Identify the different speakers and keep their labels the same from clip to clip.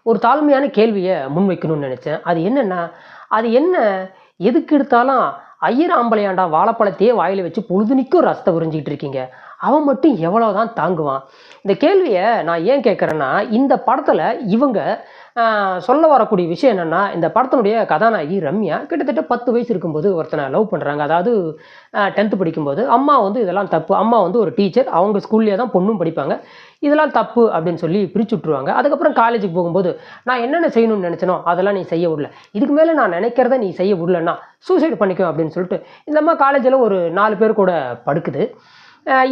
Speaker 1: ஒரு தாழ்மையான கேள்வியை முன்வைக்கணும்னு நினைச்சேன். அது என்னன்னா, அது என்ன எதுக்கு எடுத்தாலும் ஐயர் ஆம்பளையாண்டா வாழைப்பழத்தையே வாயில வச்சு பொழுதுனிக்கும் ரசத்தை உறிஞ்சிக்கிட்டு இருக்கீங்க. அவன் மட்டும் எவ்வளவுதான் தாங்குவான்? இந்த கேள்வியை நான் ஏன் கேட்குறேன்னா, இந்த படத்துல இவங்க சொல்ல வரக்கூடிய விஷயம் என்னன்னா, இந்த படத்தினுடைய கதாநாயகி ரம்யா கிட்டத்தட்ட 10 வயசு இருக்கும்போது ஒருத்தனை லவ் பண்றாங்க. அதாவது 10th படிக்கும்போது அம்மா வந்து இதெல்லாம் தப்பு. அம்மா வந்து ஒரு டீச்சர். அவங்க ஸ்கூல்லயே தான் பொண்ணும் படிப்பாங்க. இதெல்லாம் தப்பு அப்படின்னு சொல்லி பிரிச்சு விட்டுருவாங்க. அதுக்கப்புறம் காலேஜுக்கு போகும்போது, நான் என்னென்ன செய்யணும்னு நினைச்சேனோ அதெல்லாம் நீ செய்ய விடல. இதுக்கு மேல நான் நினைக்கிறத நீ செய்ய விடலன்னா சூசைட் பண்ணிக்கோ அப்படின்னு சொல்லிட்டு, இந்த அம்மா காலேஜ்ல ஒரு 4 பேர் கூட படுக்குது.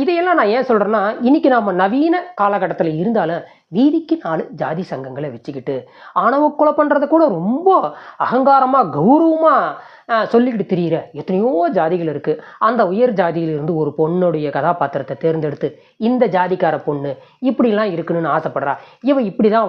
Speaker 1: இதையெல்லாம் நான் ஏன் சொல்றேன்னா, இன்னைக்கு நாம நவீன காலகட்டத்துல இருந்தாலும், வீதிக்கு 4 ஜாதி சங்கங்களை வச்சுக்கிட்டு, ஆணவ கொலை பண்றத கூட ரொம்ப அகங்காரமா, கௌரவமா சொல்லிக்கிட்டு திரியிற எத்தனையோ ஜாதிகள் இருக்கு. அந்த உயர் ஜாதியிலிருந்து ஒரு பொண்ணுடைய கதாபாத்திரத்தை தேர்ந்தெடுத்து, இந்த ஜாதிக்கார பொண்ணு இப்படிலாம் இருக்கணும்னு ஆசைப்படுறா. இவ இப்படிதான்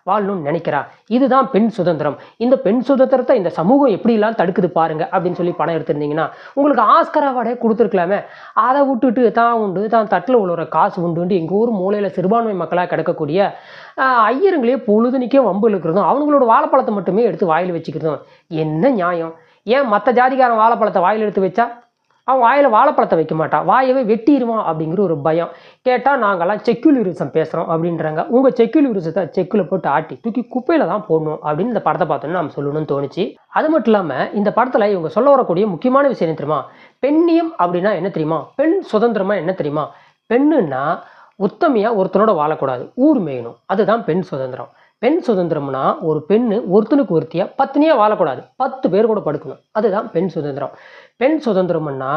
Speaker 1: வாழணும்னு நினைக்கிறா. இதுதான் பெண் சுதந்திரம். இந்த பெண் சுதந்திரத்தை இந்த சமூகம் எப்படிலாம் தடுக்குது பாருங்க அப்படின்னு சொல்லி படம் எடுத்திருந்தீங்கன்னா, உங்களுக்கு ஆஸ்கர் அவார்டே கொடுத்துருக்கலாமே. அதை விட்டுட்டு தான் உண்டு, தான் தட்டில் உழுவுற காசு உண்டுன்ட்டு எங்கள் ஊர் மூலையில் சிறுபான்மை மக்களாக கிடக்கக்கூடிய ஐயருங்களே பொழுதுனிக்கே வம்பு இழுக்கிறதும், அவங்களோட வாழைப்பழத்தை மட்டுமே எடுத்து வாயில் வச்சுக்கிறதும் என்ன நியாயம்? ஏன் மற்ற ஜாதிக்காரன் வாழைப்பழத்தை வாயில் எடுத்து வச்சா அவன் வாயில் வாழைப்பழத்தை வைக்க மாட்டான், வாயவே வெட்டிடுவான் அப்படிங்கிற ஒரு பயம். கேட்டால் நாங்கள்லாம் செக்குலரிசம் பேசுகிறோம் அப்படின்றாங்க. உங்கள் செக்குலரிசத்தை செக்கில் போட்டு ஆட்டி தூக்கி குப்பையில் தான் போடணும் அப்படின்னு இந்த படத்தை பார்த்தோன்னு நம்ம சொல்லணும்னு தோணுச்சு. அது மட்டும் இல்லாமல் இந்த படத்தில் இவங்க சொல்ல வரக்கூடிய முக்கியமான விஷயம் என்ன தெரியுமா? பெண்ணியம் அப்படின்னா என்ன தெரியுமா? பெண் சுதந்திரமா என்ன தெரியுமா? பெண்ணுன்னா உத்தமையா ஒருத்தனோட வாழக்கூடாது, ஊர் மேயணும். அதுதான் பெண் சுதந்திரம். பெண் சுதந்திரம்னா ஒரு பெண்ணு ஒருத்தனுக்கு ஒருத்தியா பத்னியா வாழக்கூடாது, 10 பேர் கூட படுக்கணும். அதுதான் பெண் சுதந்திரம். பெண் சுதந்திரம்னா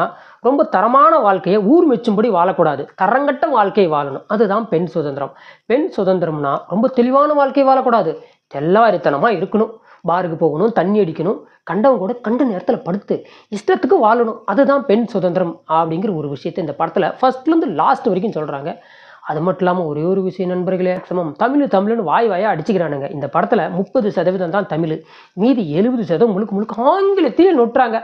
Speaker 1: ரொம்ப தரமான வாழ்க்கையை ஊர் மெச்சும்படி வாழக்கூடாது, தரங்கட்ட வாழ்க்கையை வாழணும். அதுதான் பெண் சுதந்திரம். பெண் சுதந்திரம்னா ரொம்ப தெளிவான வாழ்க்கையை வாழக்கூடாது, தெல்லவாரித்தனமா இருக்கணும், பாருக்கு போகணும், தண்ணி அடிக்கணும், கண்டவங்க கூட கண்ட நேரத்தில் படுத்து இஷ்டத்துக்கு வாழணும். அதுதான் பெண் சுதந்திரம் அப்படிங்கிற ஒரு விஷயத்தை இந்த படத்தில் ஃபர்ஸ்ட்லேருந்து லாஸ்ட் வரைக்கும் சொல்கிறாங்க. அது மட்டும் இல்லாமல் ஒரே ஒரு விஷயம் நண்பர்களே, தமிழ்னு வாயா அடிச்சுக்கிறானுங்க. இந்த படத்தில் 30% தான் தமிழ், மீதி 70% முழுக்க ஆங்கிலத்தையே நொட்டுறாங்க.